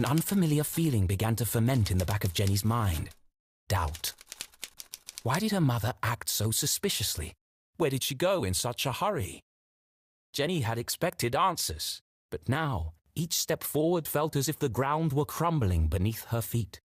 An unfamiliar feeling began to ferment in the back of Jenny's mind. Doubt. Why did her mother act so suspiciously? Where did she go in such a hurry? Jenny had expected answers, but now each step forward felt as if the ground were crumbling beneath her feet.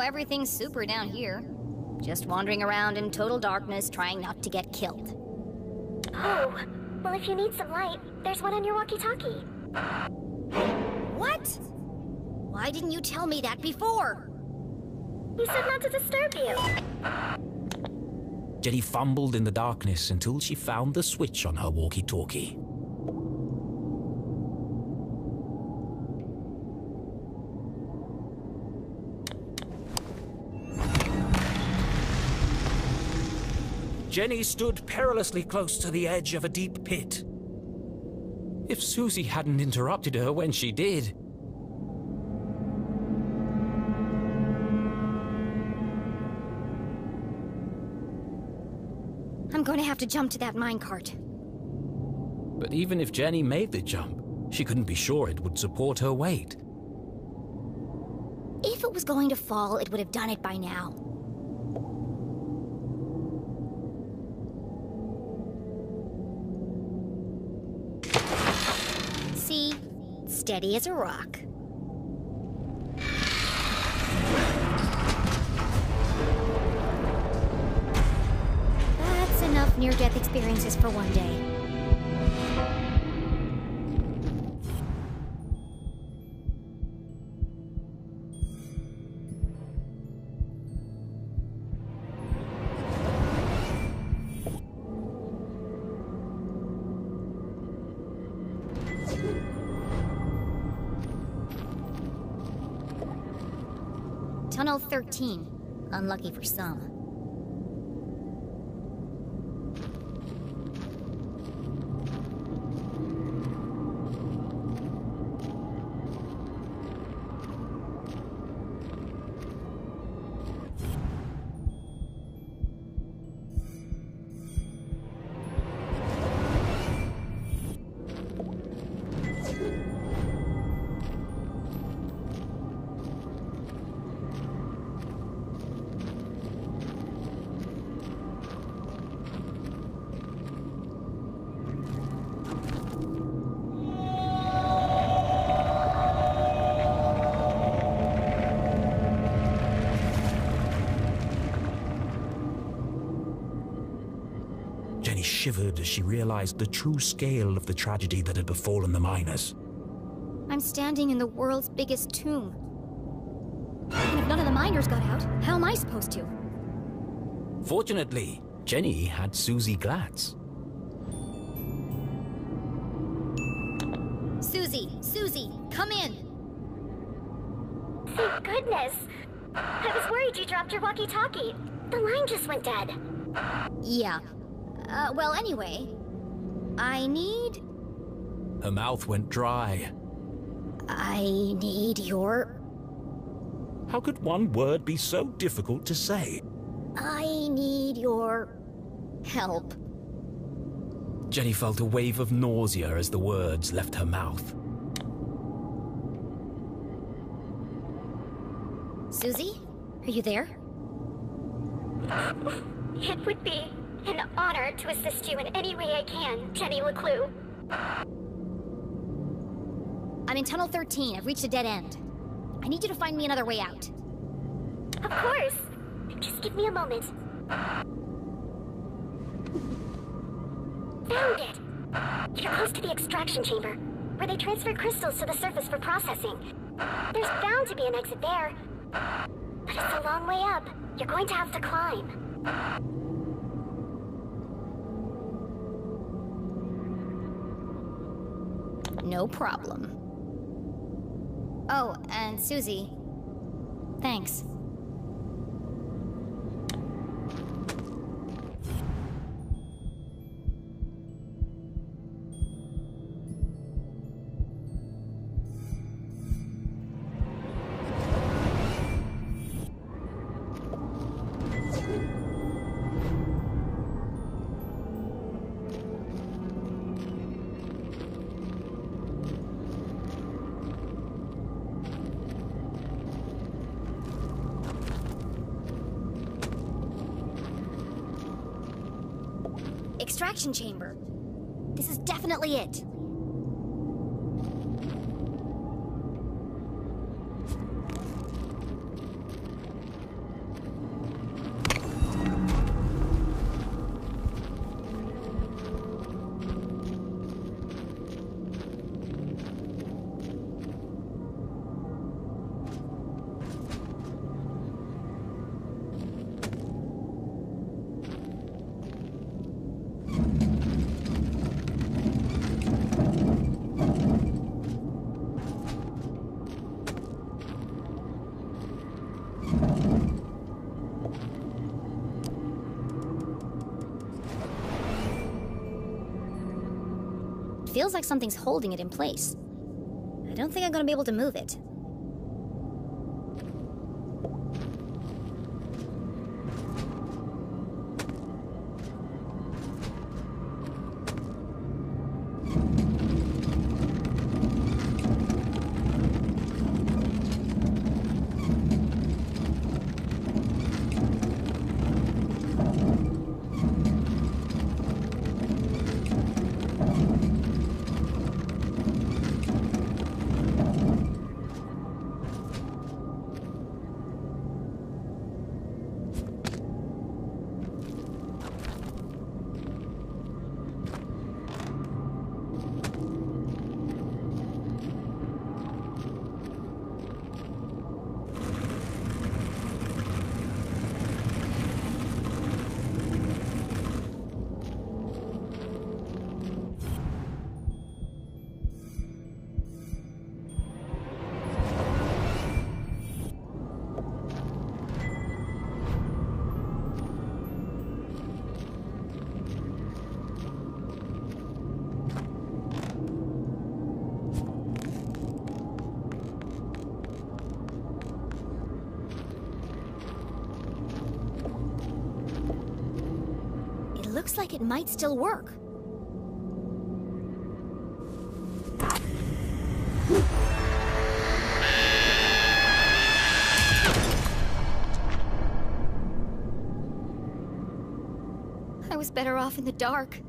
Everything's super down here. Just wandering around in total darkness, trying not to get killed. Oh, well if you need some light, there's one on your walkie-talkie. What? Why didn't you tell me that before? You said not to disturb you. Jenny fumbled in the darkness until she found the switch on her walkie-talkie. Jenny stood perilously close to the edge of a deep pit. If Susie hadn't interrupted her when she did... I'm going to have to jump to that minecart. But even if Jenny made the jump, she couldn't be sure it would support her weight. If it was going to fall, it would have done it by now. See? Steady as a rock. That's enough near-death experiences for one day. Tunnel 13. Unlucky for some. Shivered as she realized the true scale of the tragedy that had befallen the miners. I'm standing in the world's biggest tomb. And if none of the miners got out, how am I supposed to? Fortunately, Jenny had Susie Glatz. Susie, come in! Thank goodness! I was worried you dropped your walkie-talkie. The line just went dead. Yeah. Well, anyway, I need... Her mouth went dry. I need your... How could one word be so difficult to say? I need your... help. Jenny felt a wave of nausea as the words left her mouth. Susie? Are you there? It would be an honor to assist you in any way I can, Jenny LeClue. I'm in Tunnel 13. I've reached a dead end. I need you to find me another way out. Of course. Just give me a moment. Found it! You're close to the extraction chamber, where they transfer crystals to the surface for processing. There's bound to be an exit there. But it's a long way up. You're going to have to climb. No problem. Oh, and Susie. Thanks. Extraction chamber. This is definitely it. Feels like something's holding it in place. I don't think I'm gonna be able to move it. Looks like it might still work. I was better off in the dark.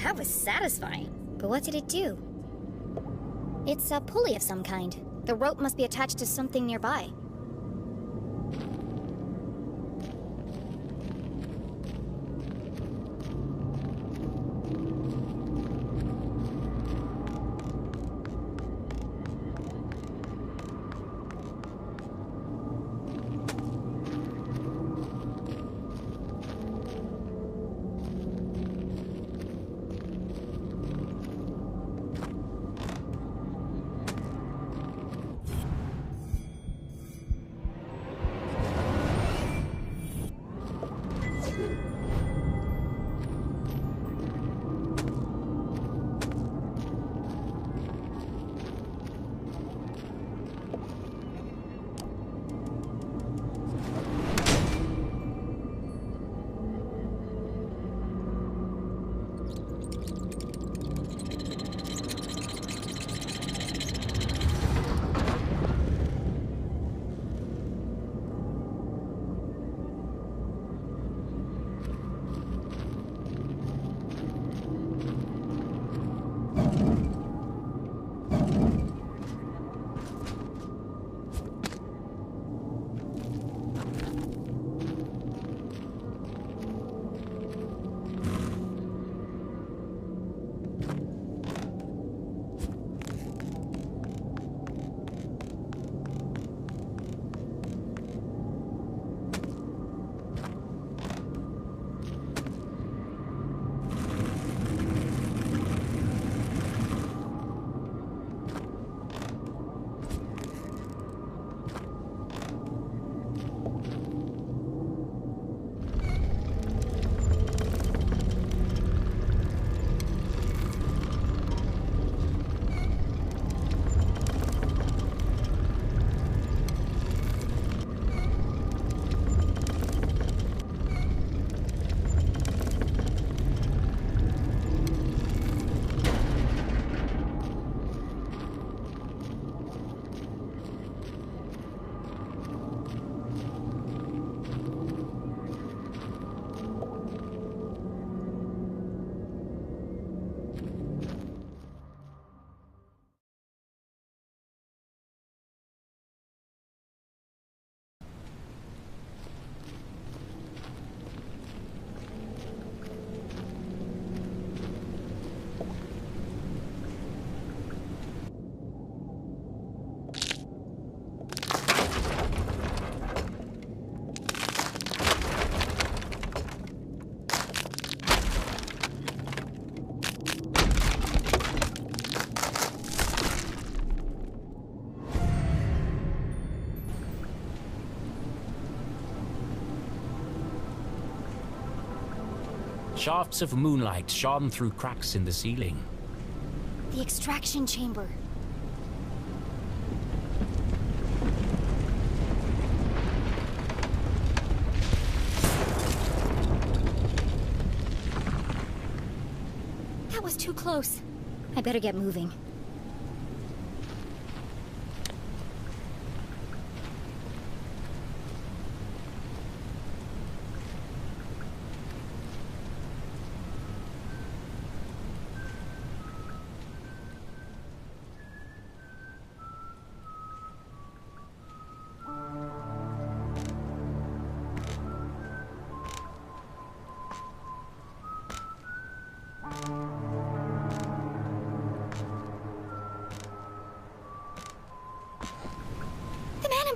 That was satisfying. But what did it do? It's a pulley of some kind. The rope must be attached to something nearby. Shafts of moonlight shone through cracks in the ceiling. The extraction chamber. That was too close. I better get moving.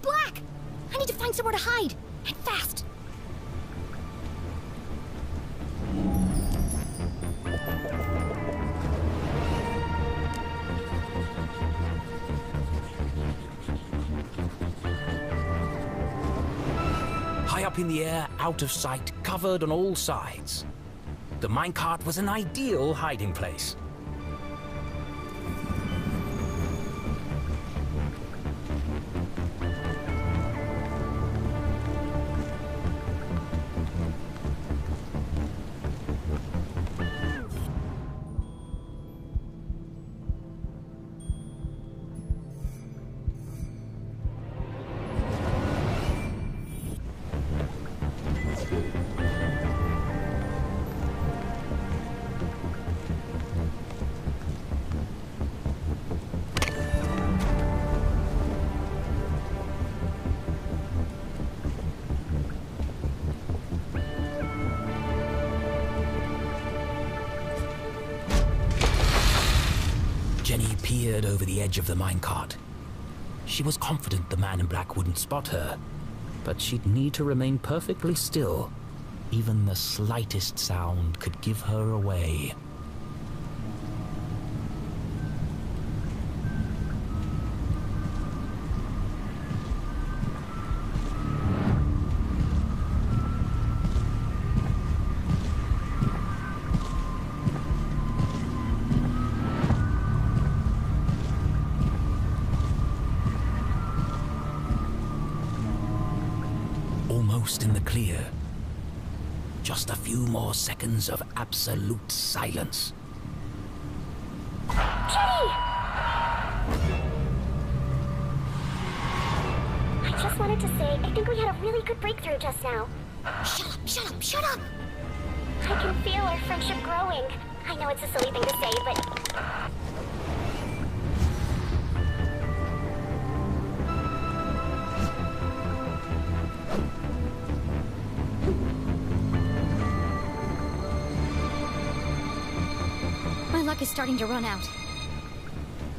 Black! I need to find somewhere to hide, and fast! High up in the air, out of sight, covered on all sides. The minecart was an ideal hiding place. Jenny peered over the edge of the minecart. She was confident the man in black wouldn't spot her, but she'd need to remain perfectly still. Even the slightest sound could give her away. Almost in the clear. Just a few more seconds of absolute silence. Jenny! I just wanted to say, I think we had a really good breakthrough just now. Shut up, shut up, shut up! I can feel our friendship growing. I know it's a silly thing to say, but... My luck is starting to run out.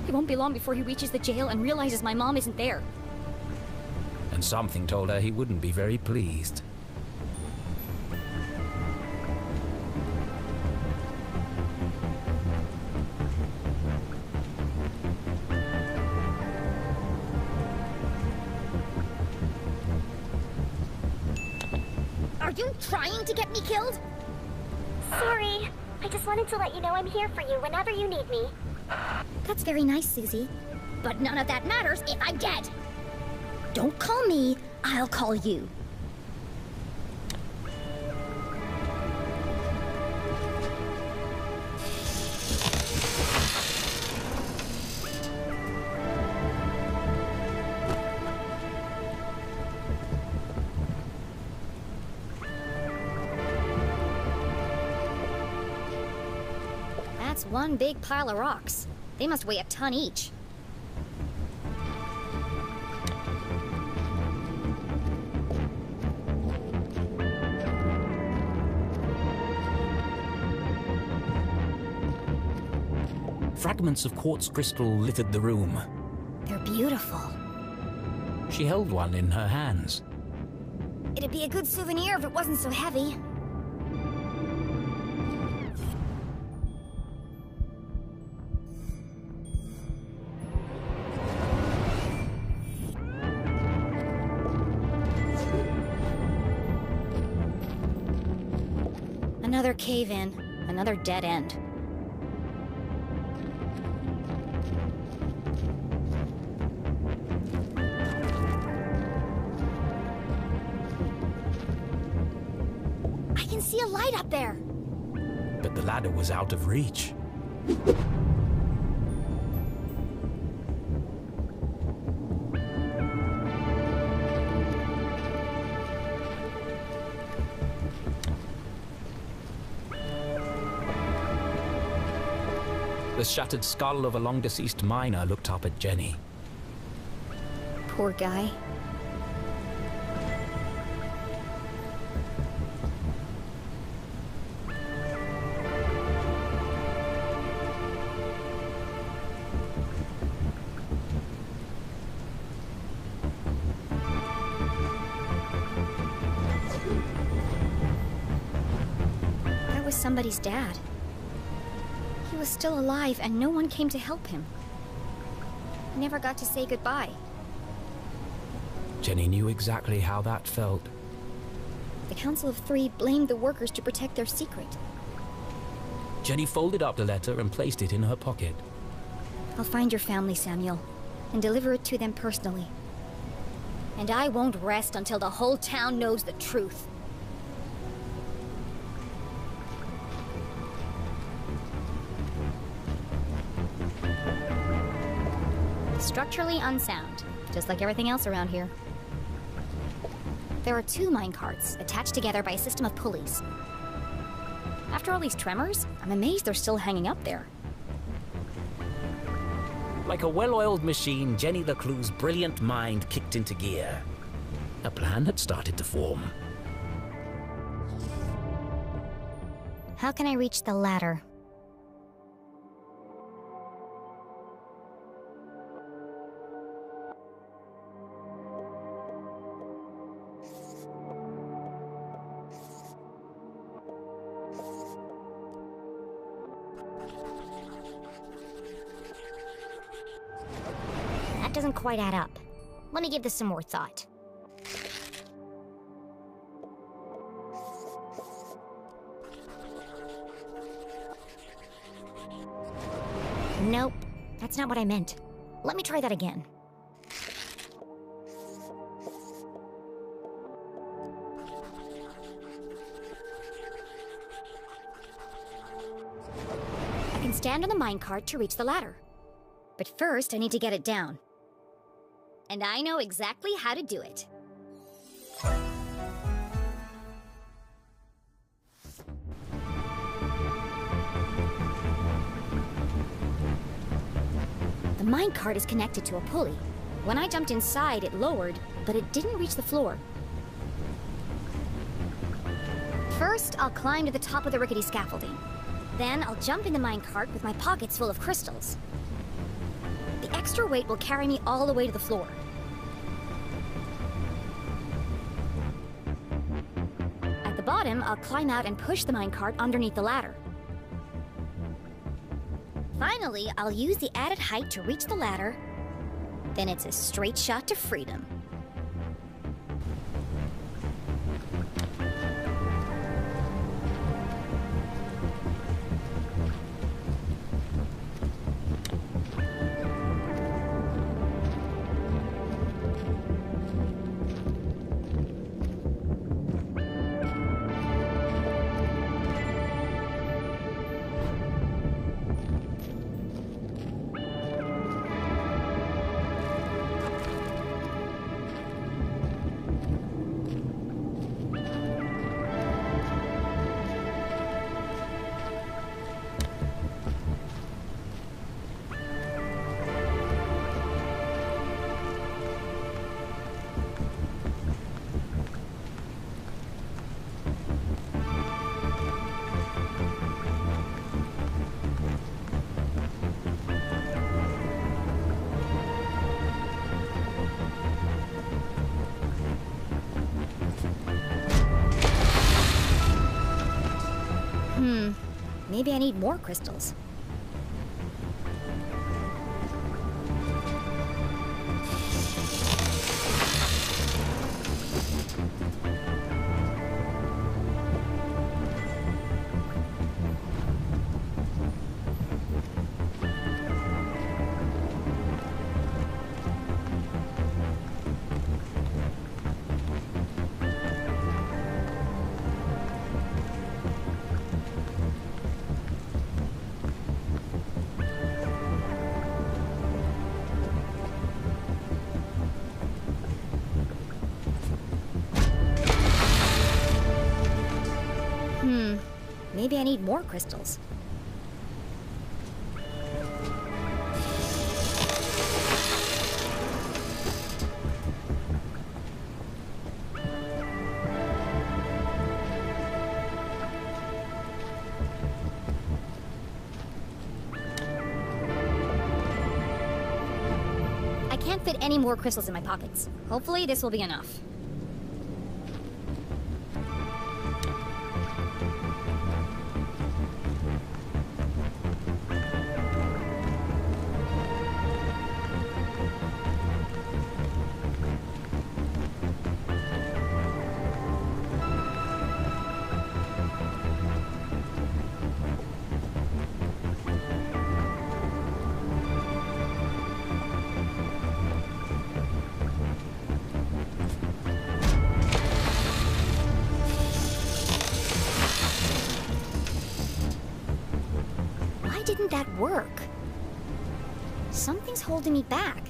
It won't be long before he reaches the jail and realizes my mom isn't there. And something told her he wouldn't be very pleased. Are you trying to get me killed? Sorry. I just wanted to let you know I'm here for you whenever you need me. That's very nice, Susie. But none of that matters if I'm dead. Don't call me, I'll call you. That's one big pile of rocks. They must weigh a ton each. Fragments of quartz crystal littered the room. They're beautiful. She held one in her hands. It'd be a good souvenir if it wasn't so heavy. Another cave-in. Another dead end. I can see a light up there! But the ladder was out of reach. The shattered skull of a long-deceased miner looked up at Jenny. Poor guy. That was somebody's dad. He was still alive and no one came to help him. He never got to say goodbye. Jenny knew exactly how that felt. The Council of Three blamed the workers to protect their secret. Jenny folded up the letter and placed it in her pocket. I'll find your family, Samuel, and deliver it to them personally. And I won't rest until the whole town knows the truth. Structurally unsound, just like everything else around here. There are 2 minecarts attached together by a system of pulleys. After all these tremors, I'm amazed they're still hanging up there. Like a well-oiled machine, Jenny LeClue's brilliant mind kicked into gear. A plan had started to form. How can I reach the ladder? That doesn't quite add up. Let me give this some more thought. Nope, that's not what I meant. Let me try that again. I can stand on the minecart to reach the ladder. But first, I need to get it down. And I know exactly how to do it. The minecart is connected to a pulley. When I jumped inside, it lowered, but it didn't reach the floor. First, I'll climb to the top of the rickety scaffolding. Then I'll jump in the minecart with my pockets full of crystals. The extra weight will carry me all the way to the floor. At the bottom, I'll climb out and push the minecart underneath the ladder. Finally, I'll use the added height to reach the ladder. Then it's a straight shot to freedom. Maybe I need more crystals. Maybe I need more crystals. I can't fit any more crystals in my pockets. Hopefully this will be enough. Didn't that work? Something's holding me back.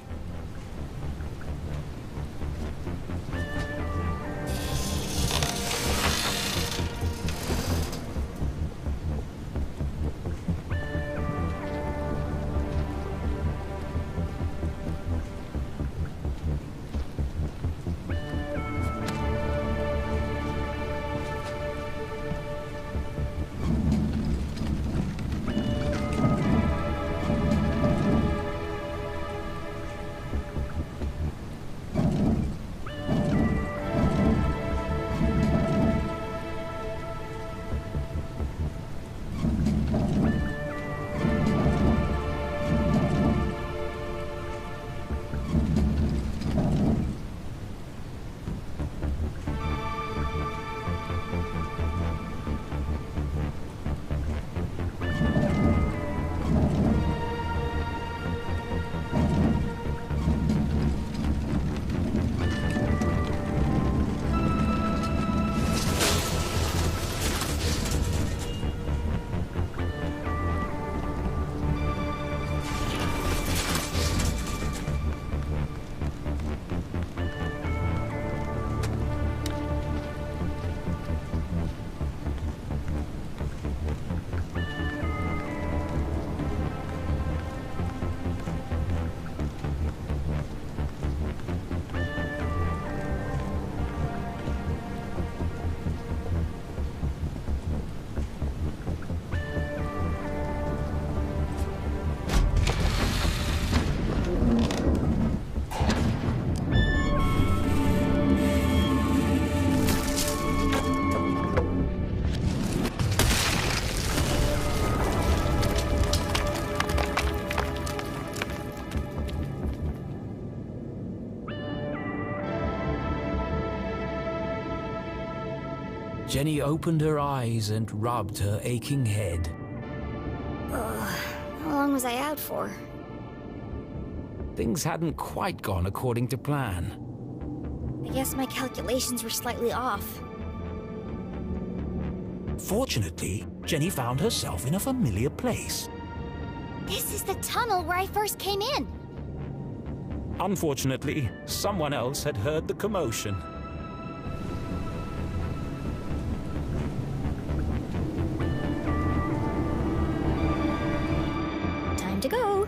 Jenny opened her eyes and rubbed her aching head. How long was I out for? Things hadn't quite gone according to plan. I guess my calculations were slightly off. Fortunately, Jenny found herself in a familiar place. This is the tunnel where I first came in! Unfortunately, someone else had heard the commotion. Time to go!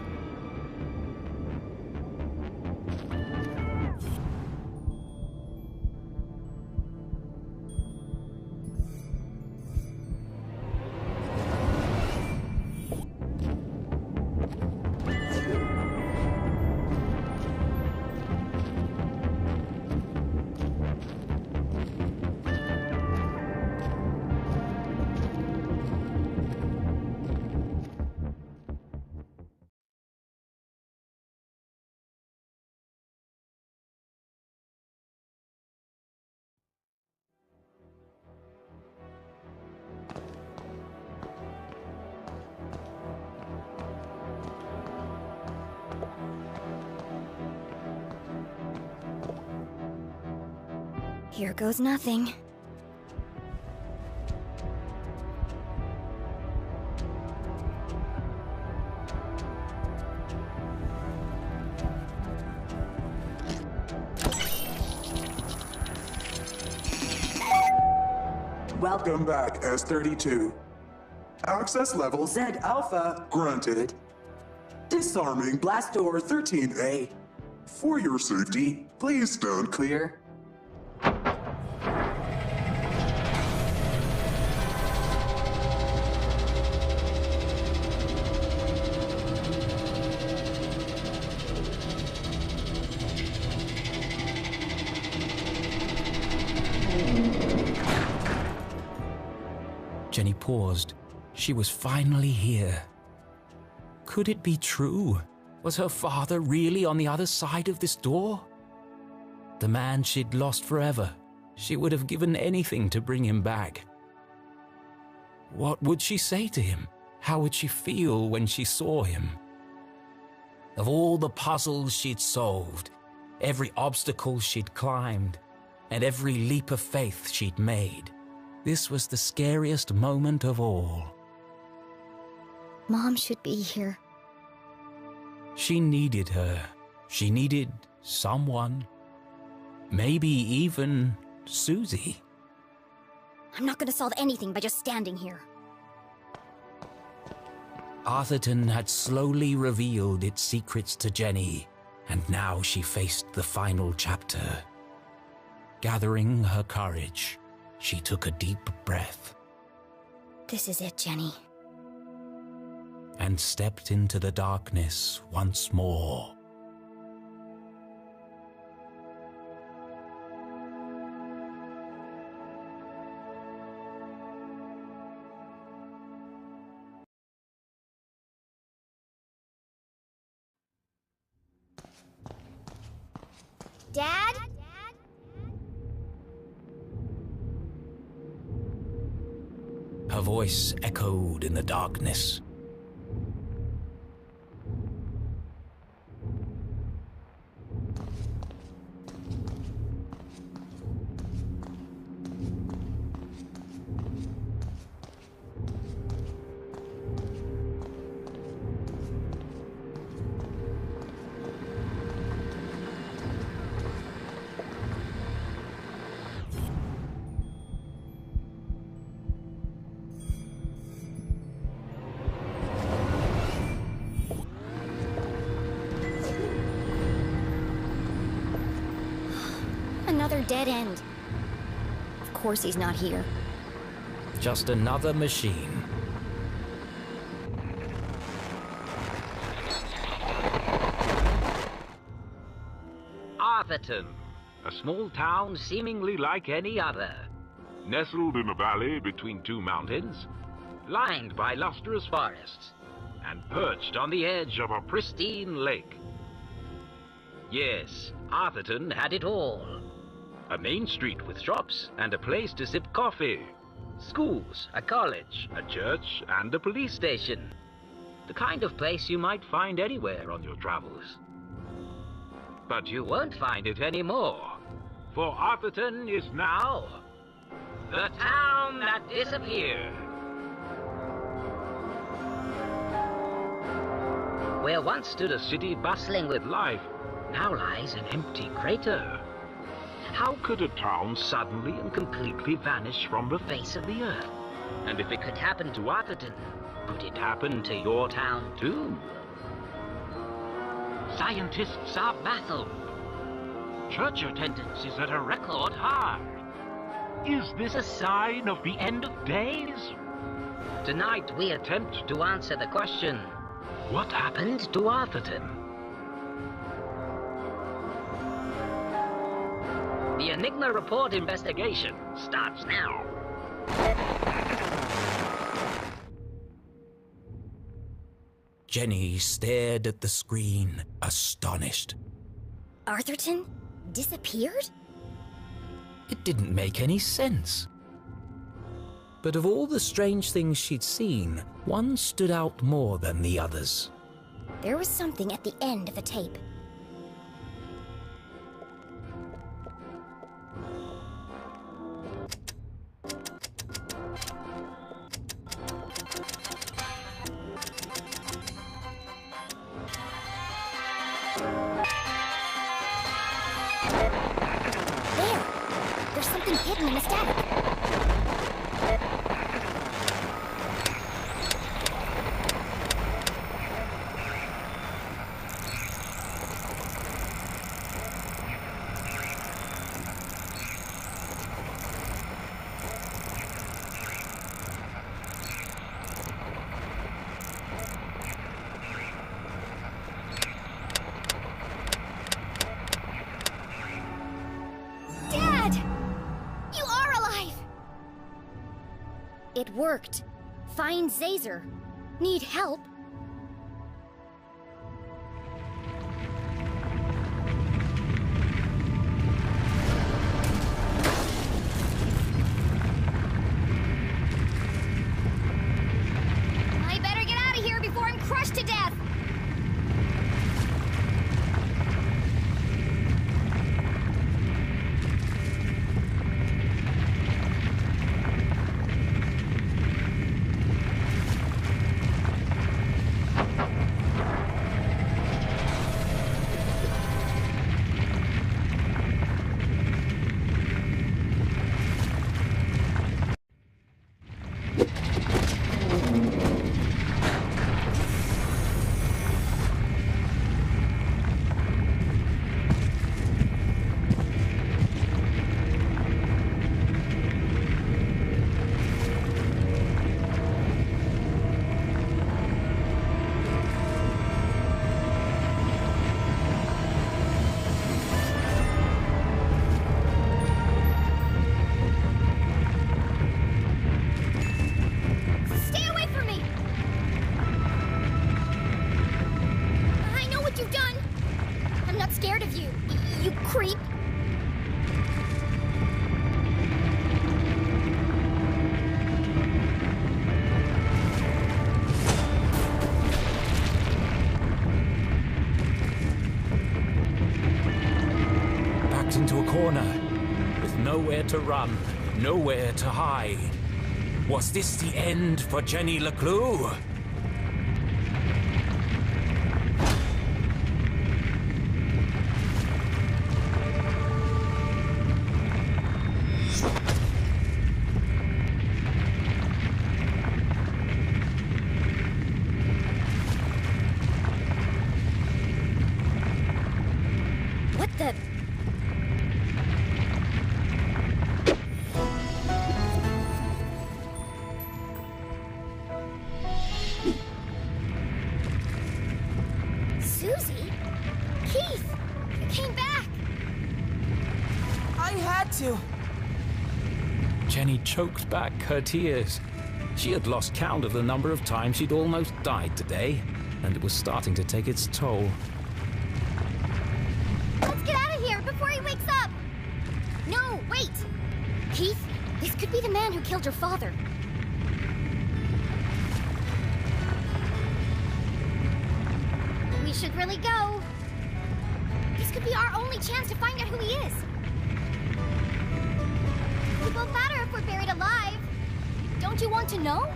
Here goes nothing. Welcome back, S-32. Access level Z Alpha granted. Disarming blast door 13A. For your safety, please stand clear. Jenny paused. She was finally here. Could it be true? Was her father really on the other side of this door? The man she'd lost forever. She would have given anything to bring him back. What would she say to him? How would she feel when she saw him? Of all the puzzles she'd solved, every obstacle she'd climbed, and every leap of faith she'd made, this was the scariest moment of all. Mom should be here. She needed her. She needed someone. Maybe even Susie. I'm not gonna solve anything by just standing here. Arthurton had slowly revealed its secrets to Jenny, and now she faced the final chapter. Gathering her courage, she took a deep breath. This is it, Jenny. And stepped into the darkness once more. Dad? Her voice echoed in the darkness. Another dead end. Of course he's not here. Just another machine. Arthurton, a small town seemingly like any other. Nestled in a valley between two mountains, lined by lustrous forests, and perched on the edge of a pristine lake. Yes, Arthurton had it all. A main street with shops and a place to sip coffee. Schools, a college, a church, and a police station. The kind of place you might find anywhere on your travels. But you won't find it anymore, for Arthurton is now the town that disappeared. Where once stood a city bustling with life, now lies an empty crater. How could a town suddenly and completely vanish from the face of the earth? And if it could happen to Arthurton, could it happen to your town too? Scientists are baffled. Church attendance is at a record high. Is this a sign of the end of days? Tonight we attempt to answer the question, what happened to Arthurton? The Enigma Report investigation starts now. Jenny stared at the screen, astonished. Arthurton? Disappeared? It didn't make any sense. But of all the strange things she'd seen, one stood out more than the others. There was something at the end of the tape. There's something hidden in the static. It worked. Find Zazer. Need help? I better get out of here before I'm crushed to death! Scared of you, you creep! Backed into a corner, with nowhere to run, nowhere to hide. Was this the end for Jenny LeClue? What the... Susie? Keith! You came back! I had to! Jenny choked back her tears. She had lost count of the number of times she'd almost died today, and it was starting to take its toll. Let's get out of here before he wakes up! No, wait! Keith, this could be the man who killed your father. We should really go. This could be our only chance to find out who he is. It won't matter if we're buried alive. Don't you want to know?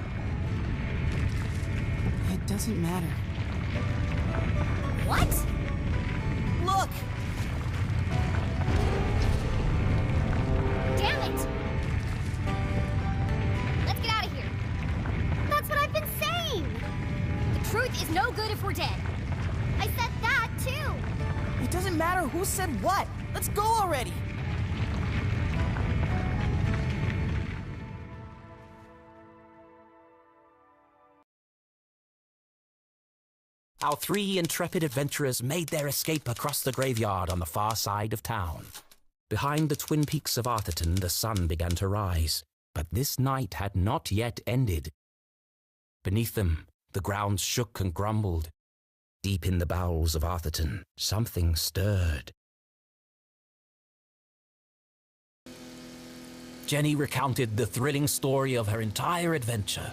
It doesn't matter. What? Look! Damn it! Let's get out of here. That's what I've been saying! The truth is no good if we're dead. I said that, too! It doesn't matter who said what! Let's go already! Our three intrepid adventurers made their escape across the graveyard on the far side of town. Behind the twin peaks of Arthurton, the sun began to rise, but this night had not yet ended. Beneath them, the ground shook and grumbled. Deep in the bowels of Arthurton, something stirred. Jenny recounted the thrilling story of her entire adventure.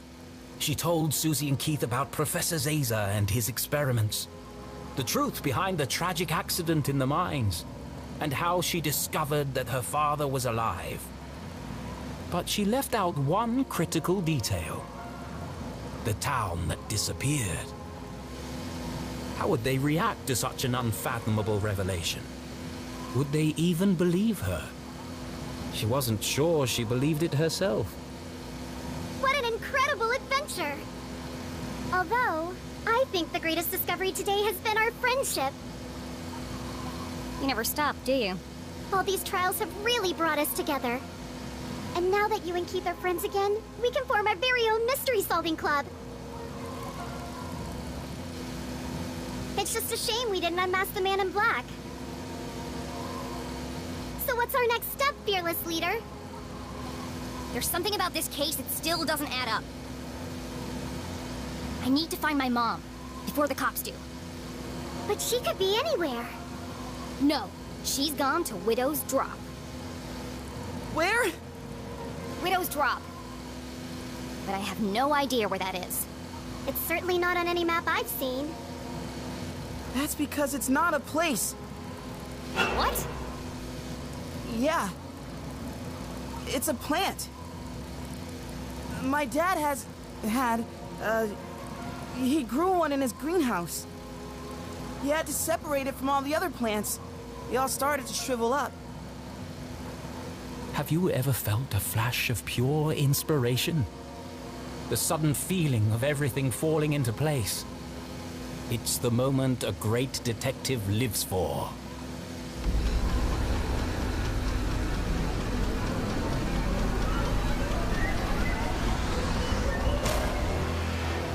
She told Susie and Keith about Professor Zazer and his experiments, the truth behind the tragic accident in the mines, and how she discovered that her father was alive. But she left out one critical detail: the town that disappeared. How would they react to such an unfathomable revelation? Would they even believe her? She wasn't sure she believed it herself. What an incredible adventure! Although, I think the greatest discovery today has been our friendship. You never stop, do you? All these trials have really brought us together. And now that you and Keith are friends again, we can form our very own mystery-solving club. It's just a shame we didn't unmask the man in black. So what's our next step, fearless leader? There's something about this case that still doesn't add up. I need to find my mom, before the cops do. But she could be anywhere. No, she's gone to Widow's Drop. Where? Widow's Drop. But I have no idea where that is. It's certainly not on any map I've seen. That's because it's not a place. What? Yeah. It's a plant. My dad he grew one in his greenhouse. He had to separate it from all the other plants. They all started to shrivel up. Have you ever felt a flash of pure inspiration? The sudden feeling of everything falling into place. It's the moment a great detective lives for.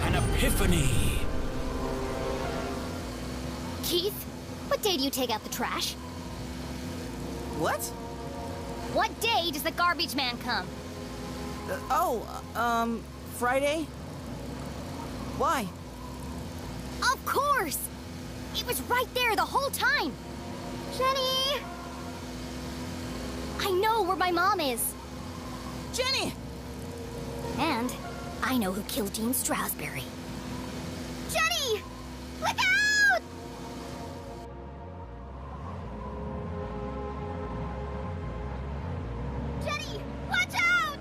An epiphany! Keith, what day do you take out the trash? What? What day does the garbage man come? Friday? Why? Of course! It was right there the whole time! Jenny! I know where my mom is! Jenny! And I know who killed Jean Strasberry. Jenny! Look out! Jenny! Watch out!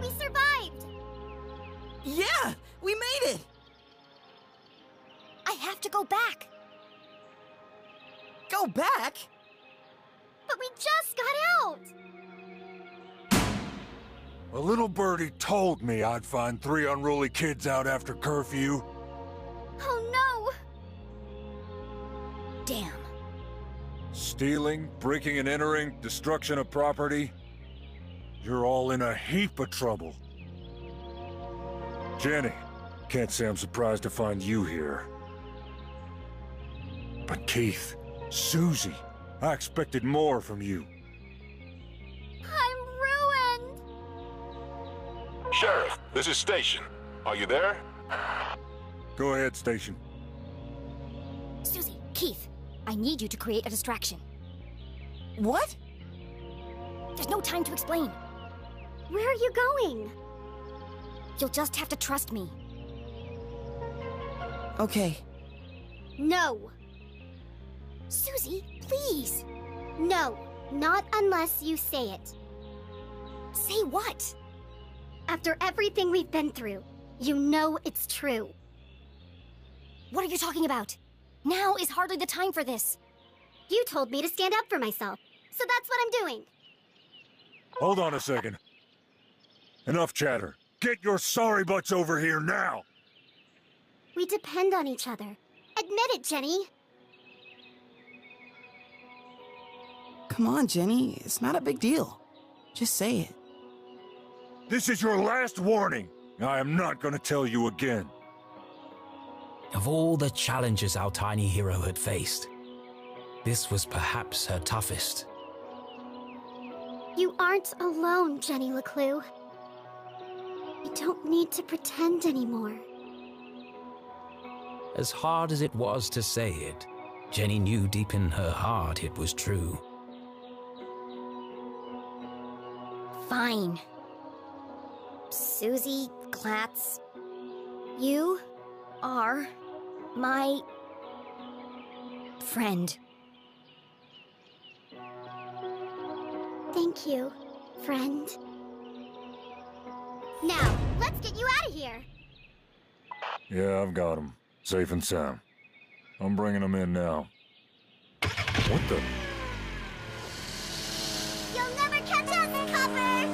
We survived! Yeah! We made it! I have to go back. Go back? But we just got out! A little birdie told me I'd find 3 unruly kids out after curfew. Oh Damn. Stealing, breaking and entering, destruction of property. You're all in a heap of trouble. Jenny, can't say I'm surprised to find you here. But Keith, Susie, I expected more from you. no! I'm ruined! Sheriff, this is Station. Are you there? Go ahead, Station. Susie, Keith, I need you to create a distraction. What? There's no time to explain. Where are you going? You'll just have to trust me. Okay. No. Susie, please. No. Not unless you say it. Say what? After everything we've been through, you know it's true. What are you talking about? Now is hardly the time for this. You told me to stand up for myself, so that's what I'm doing. Hold on a second. Enough chatter. Get your sorry butts over here now! We depend on each other. Admit it, Jenny. Come on, Jenny. It's not a big deal. Just say it. This is your last warning. I am not gonna tell you again. Of all the challenges our tiny hero had faced, this was perhaps her toughest. You aren't alone, Jenny LeClue. You don't need to pretend anymore. As hard as it was to say it, Jenny knew deep in her heart it was true. Fine. Susie Glatz, you are my friend. Thank you, friend. Now, let's get you out of here. Yeah, I've got him. Safe and sound. I'm bringing him in now. What the? You'll never catch us, Copper!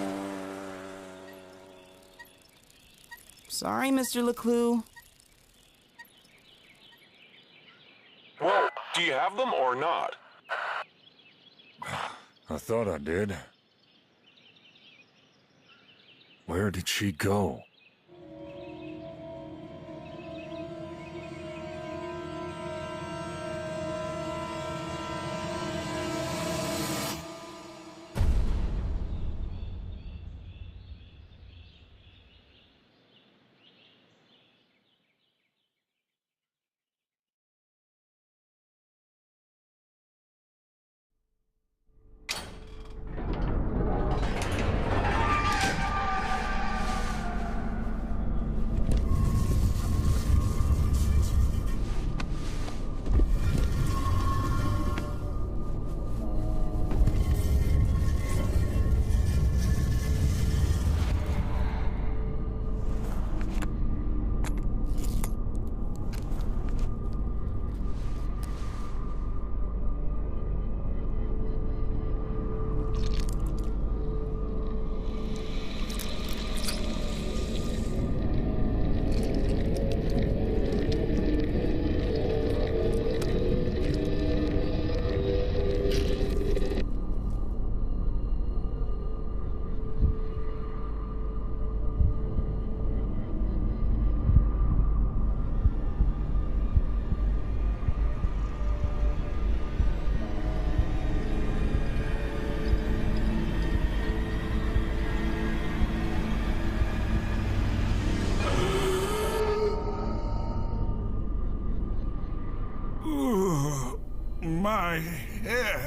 Sorry, Mr. LeClue. Well, do you have them or not? I thought I did. Where did she go?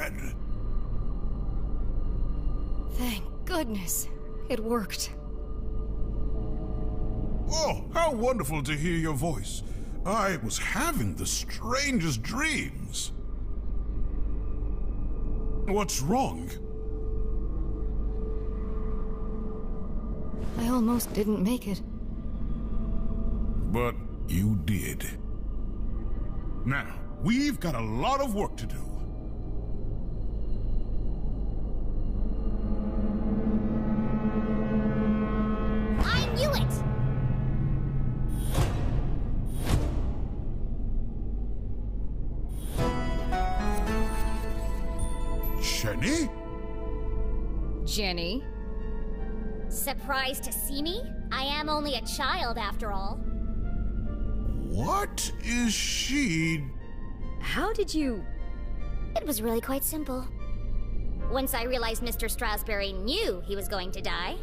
dead. Thank goodness. It worked. Oh, how wonderful to hear your voice. I was having the strangest dreams. What's wrong? I almost didn't make it. But you did. Now, we've got a lot of work to do. I knew it! Jenny? Jenny? Surprised to see me? I am only a child after all. What is she? How did you... It was really quite simple. Once I realized Mr. Strasberry knew he was going to die.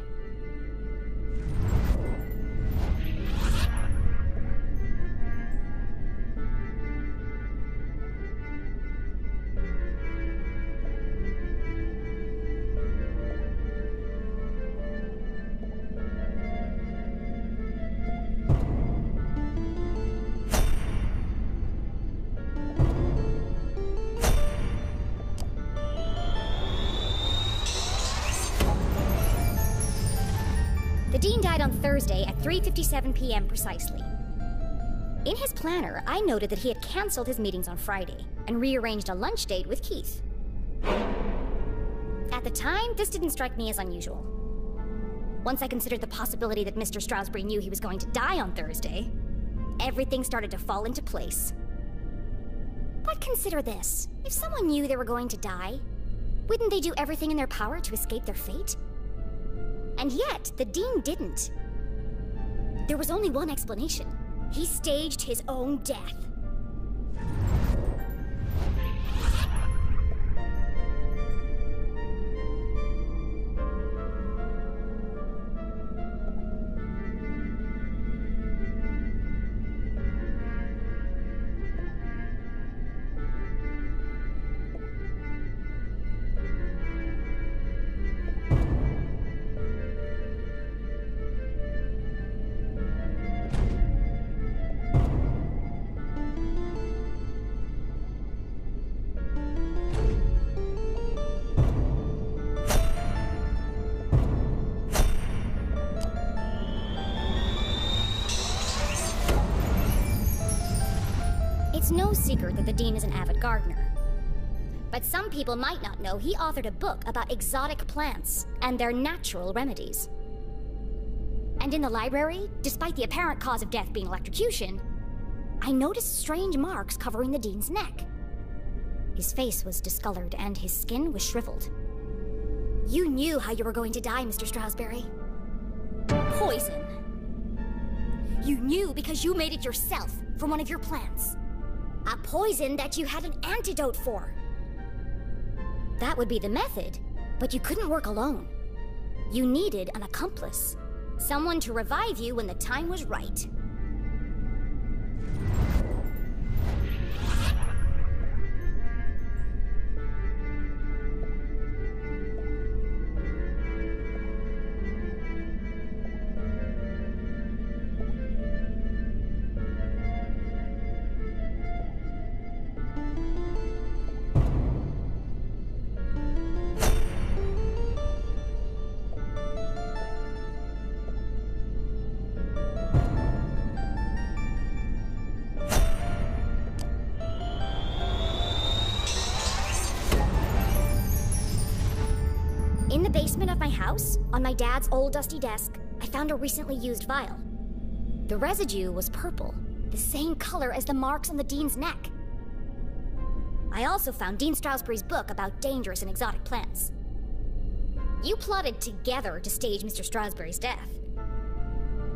The Dean died on Thursday at 3:57 p.m. precisely. In his planner, I noted that he had canceled his meetings on Friday and rearranged a lunch date with Keith. At the time, this didn't strike me as unusual. Once I considered the possibility that Mr. Strasberry knew he was going to die on Thursday, everything started to fall into place. But consider this. If someone knew they were going to die, wouldn't they do everything in their power to escape their fate? And yet, the Dean didn't. There was only one explanation. He staged his own death. It's no secret that the Dean is an avid gardener. But some people might not know he authored a book about exotic plants and their natural remedies. And in the library, despite the apparent cause of death being electrocution, I noticed strange marks covering the Dean's neck. His face was discolored and his skin was shriveled. You knew how you were going to die, Mr. Strasberry. Poison. You knew because you made it yourself from one of your plants. A poison that you had an antidote for. That would be the method, but you couldn't work alone. You needed an accomplice. Someone to revive you when the time was right. In the basement of my house, on my dad's old dusty desk, I found a recently used vial. The residue was purple, the same color as the marks on the Dean's neck. I also found Dean Strasberry's book about dangerous and exotic plants. You plotted together to stage Mr. Strasberry's death.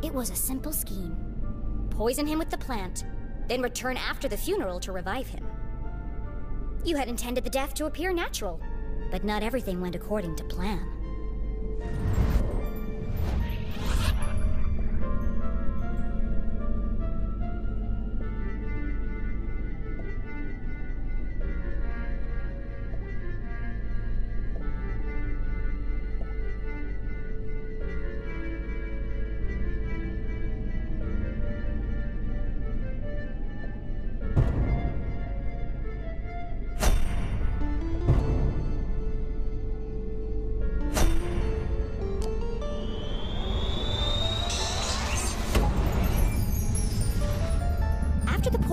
It was a simple scheme. Poison him with the plant, then return after the funeral to revive him. You had intended the death to appear natural, but not everything went according to plan.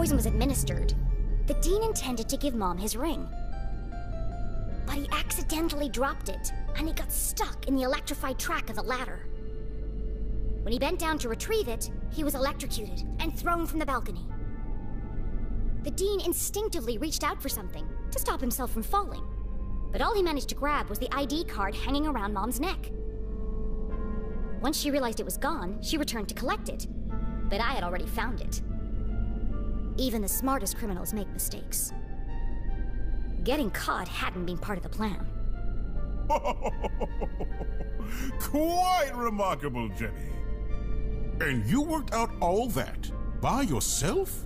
poison was administered, the Dean intended to give Mom his ring. But he accidentally dropped it, and he got stuck in the electrified track of the ladder. When he bent down to retrieve it, he was electrocuted and thrown from the balcony. The Dean instinctively reached out for something to stop himself from falling, but all he managed to grab was the ID card hanging around Mom's neck. Once she realized it was gone, she returned to collect it, but I had already found it. Even the smartest criminals make mistakes. Getting caught hadn't been part of the plan. Quite remarkable, Jenny. And you worked out all that by yourself?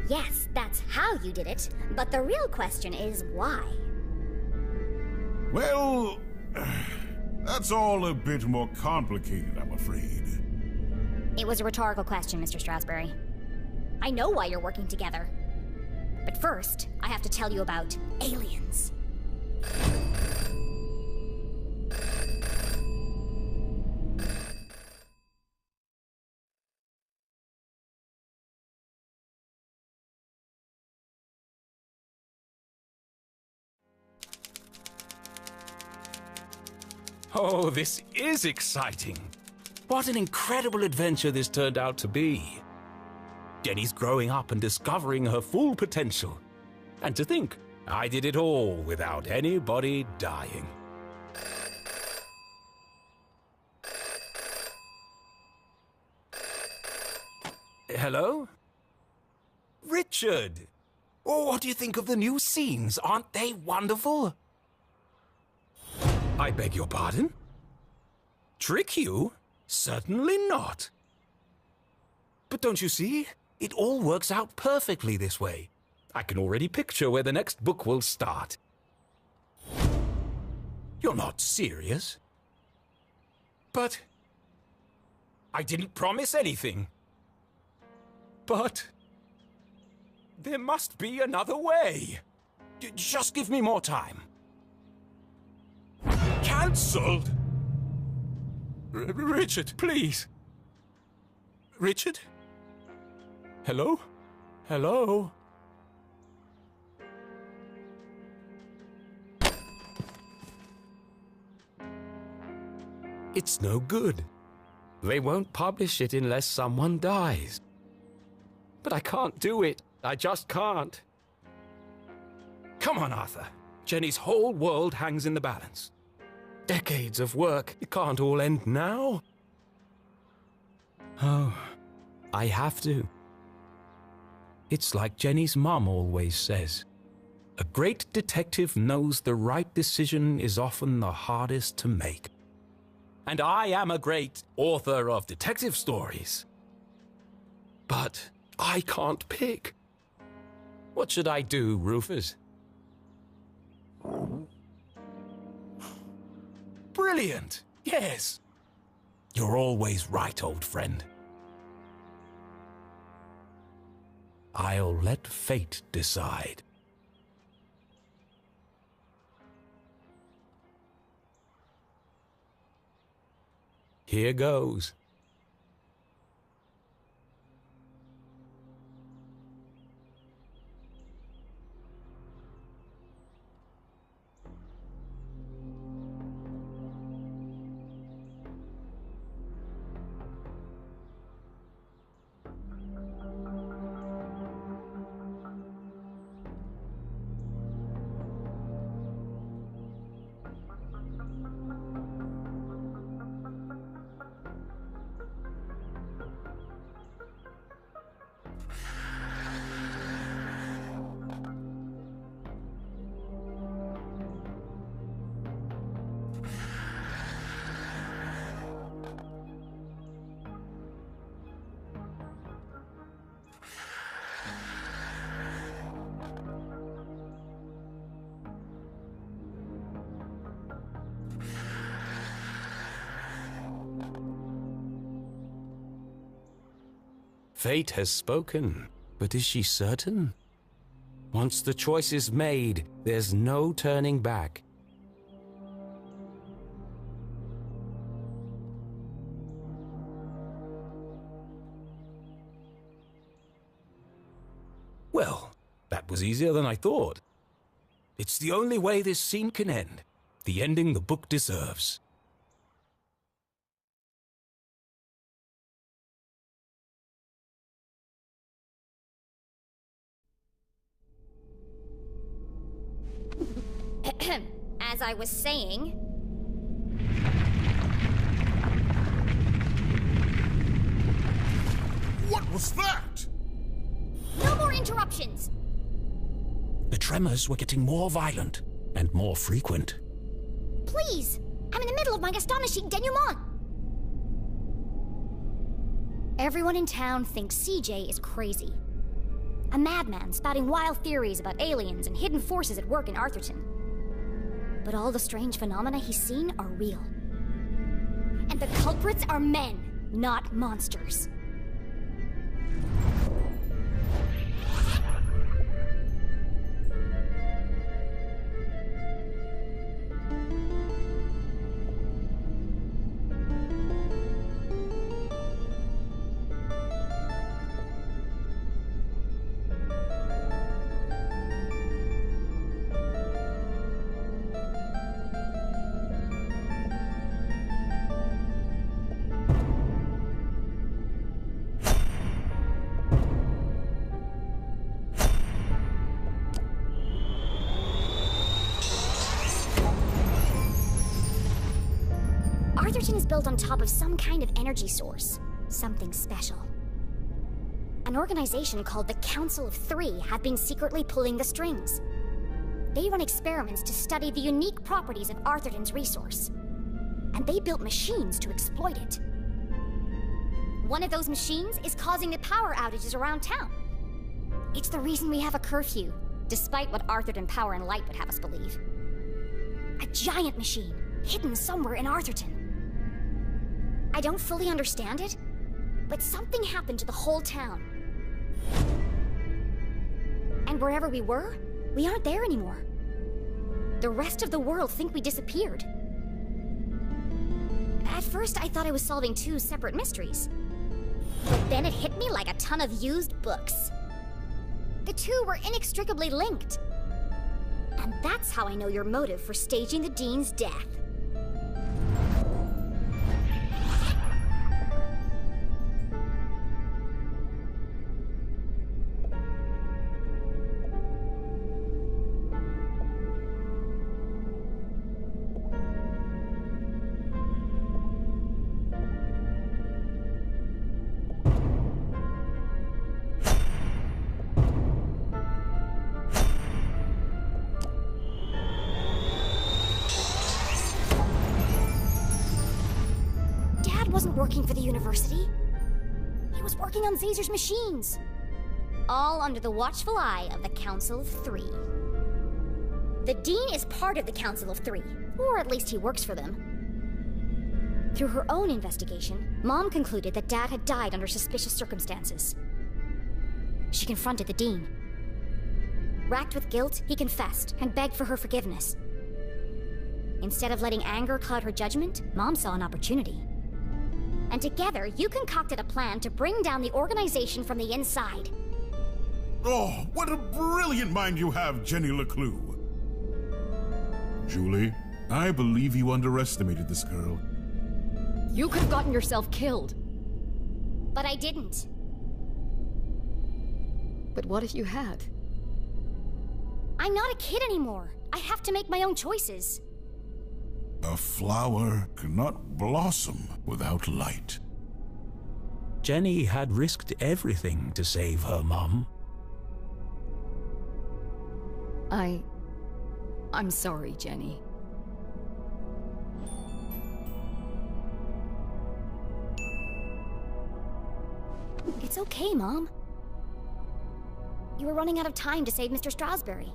Yes, that's how you did it, but the real question is why? Well, that's all a bit more complicated, I'm afraid. It was a rhetorical question, Mr. Strasberry. I know why you're working together. But first, I have to tell you about aliens. Oh, this is exciting. What an incredible adventure this turned out to be. Jenny's growing up and discovering her full potential. And to think, I did it all without anybody dying. Hello? Richard! Oh, what do you think of the new scenes? Aren't they wonderful? I beg your pardon? Trick you? Certainly not. But don't you see? It all works out perfectly this way. I can already picture where the next book will start. You're not serious? But I didn't promise anything. But there must be another way. Just give me more time. Cancelled? Richard, please. Richard? Hello? Hello? It's no good. They won't publish it unless someone dies. But I can't do it. I just can't. Come on, Arthur. Jenny's whole world hangs in the balance. Decades of work. It can't all end now. Oh, I have to. It's like Jenny's mom always says. A great detective knows the right decision is often the hardest to make. And I am a great author of detective stories. But I can't pick. What should I do, Rufus? Brilliant! Yes! You're always right, old friend. I'll let fate decide. Here goes. Fate has spoken, but is she certain? Once the choice is made, there's no turning back. was easier than I thought. It's the only way this scene can end. The ending the book deserves. As I was saying... What was that? No more interruptions! The tremors were getting more violent and more frequent. Please! I'm in the middle of my astonishing denouement! Everyone in town thinks CJ is crazy. A madman spouting wild theories about aliens and hidden forces at work in Arthurton. But all the strange phenomena he's seen are real. And the culprits are men, not monsters. Arthurton is built on top of some kind of energy source. Something special. An organization called the Council of Three have been secretly pulling the strings. They run experiments to study the unique properties of Arthurton's resource. And they built machines to exploit it. One of those machines is causing the power outages around town. It's the reason we have a curfew, despite what Arthurton Power and Light would have us believe. A giant machine, hidden somewhere in Arthurton. I don't fully understand it, but something happened to the whole town. And wherever we were, we aren't there anymore. The rest of the world think we disappeared. At first, I thought I was solving two separate mysteries. But then it hit me like a ton of used books. The two were inextricably linked. And that's how I know your motive for staging the Dean's death. Wasn't working for the university. He was working on Zazer's machines. All under the watchful eye of the Council of Three. The Dean is part of the Council of Three, or at least he works for them. Through her own investigation, Mom concluded that Dad had died under suspicious circumstances. She confronted the Dean. Racked with guilt, he confessed and begged for her forgiveness. Instead of letting anger cloud her judgment, Mom saw an opportunity. And together, you concocted a plan to bring down the organization from the inside. Oh, what a brilliant mind you have, Jenny LeClue. Julie, I believe you underestimated this girl. You could have gotten yourself killed. But I didn't. But what if you had? I'm not a kid anymore. I have to make my own choices. A flower cannot blossom without light. Jenny had risked everything to save her mum. I'm sorry, Jenny. It's okay, Mom. You were running out of time to save Mr. Strasberry.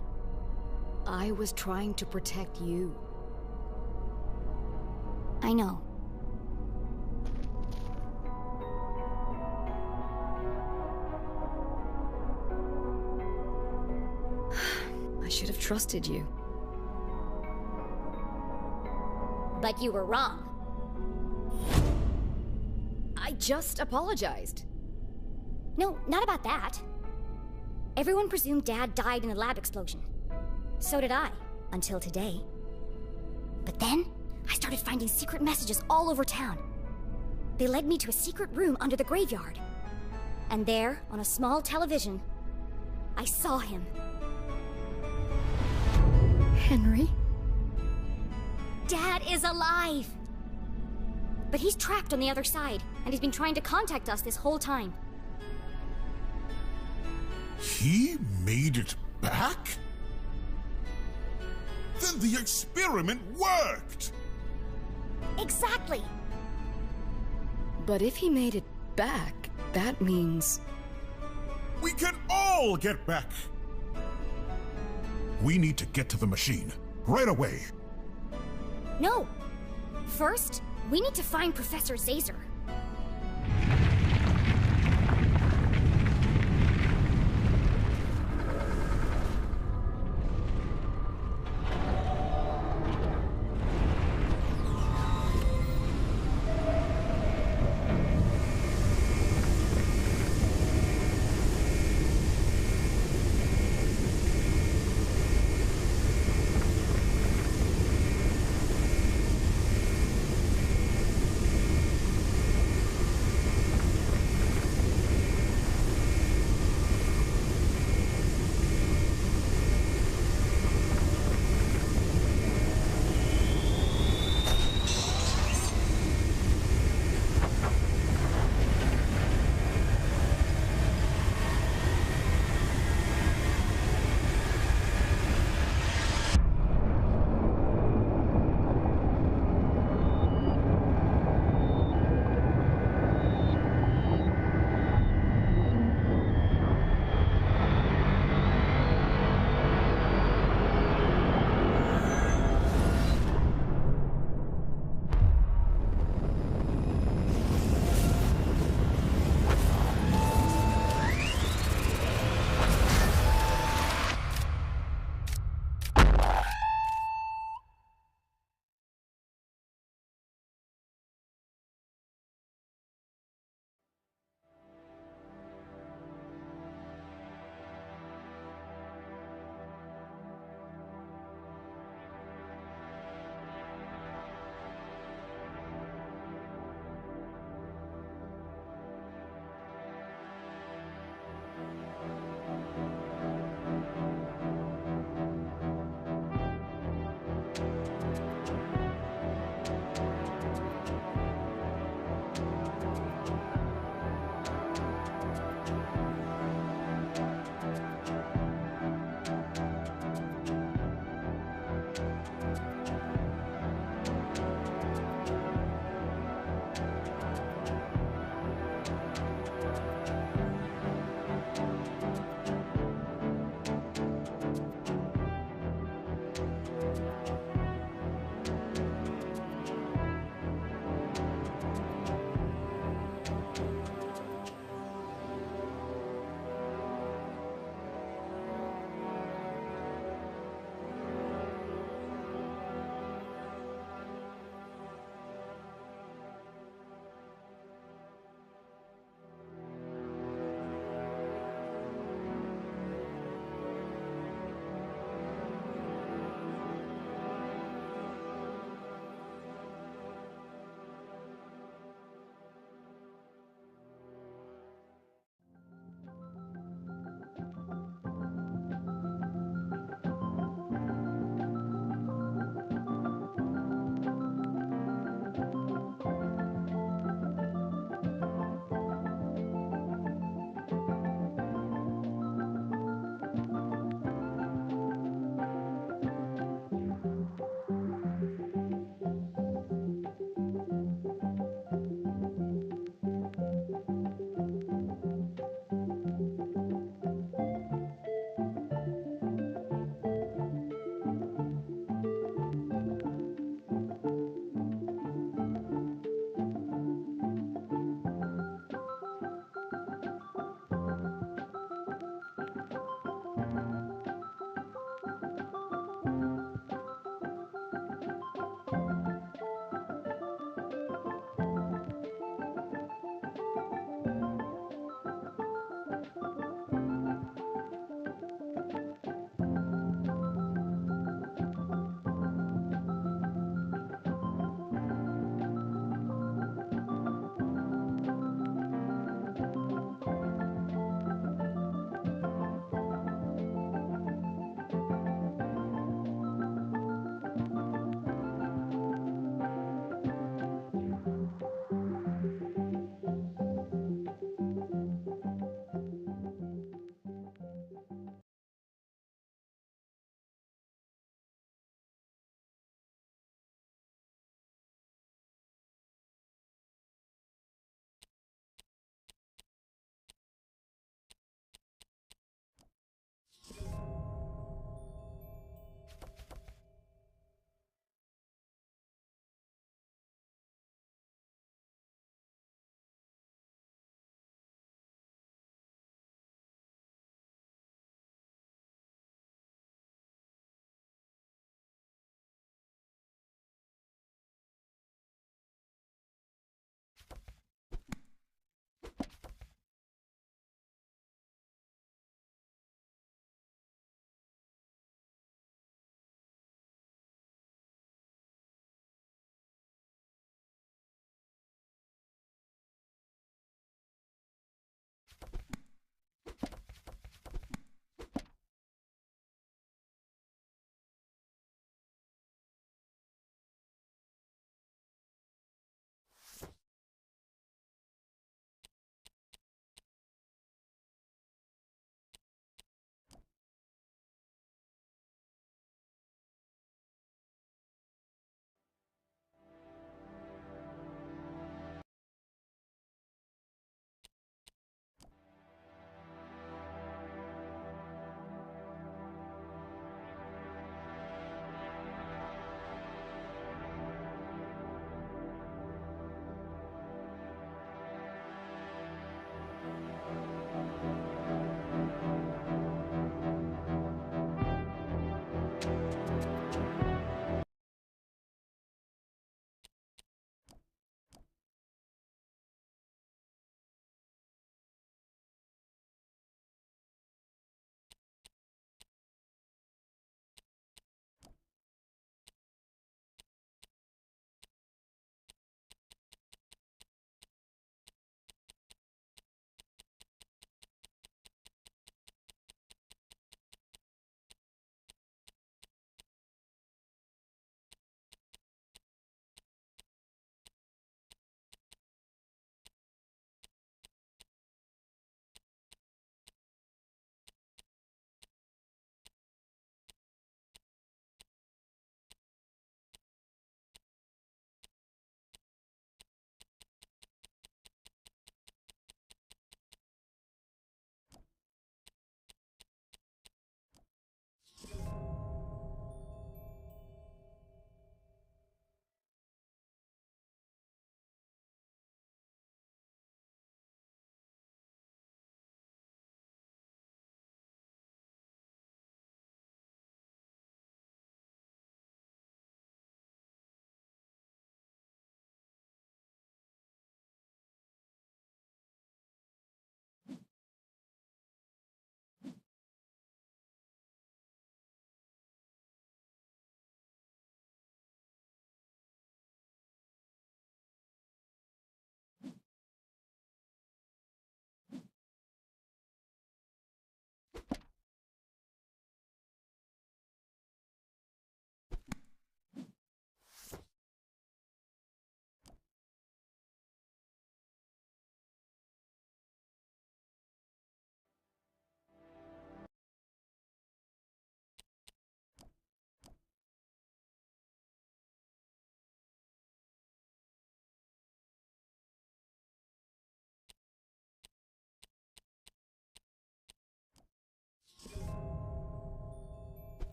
I was trying to protect you. I know. I should have trusted you. But you were wrong. I just apologized. No, not about that. Everyone presumed Dad died in a lab explosion. So did I, until today. But then, I started finding secret messages all over town. They led me to a secret room under the graveyard. And there, on a small television, I saw him. Henry? Dad is alive! But he's trapped on the other side, and he's been trying to contact us this whole time. He made it back? Then the experiment worked! Exactly! But if he made it back, that means... We can all get back! We need to get to the machine, right away. No! First, we need to find Professor Zazer.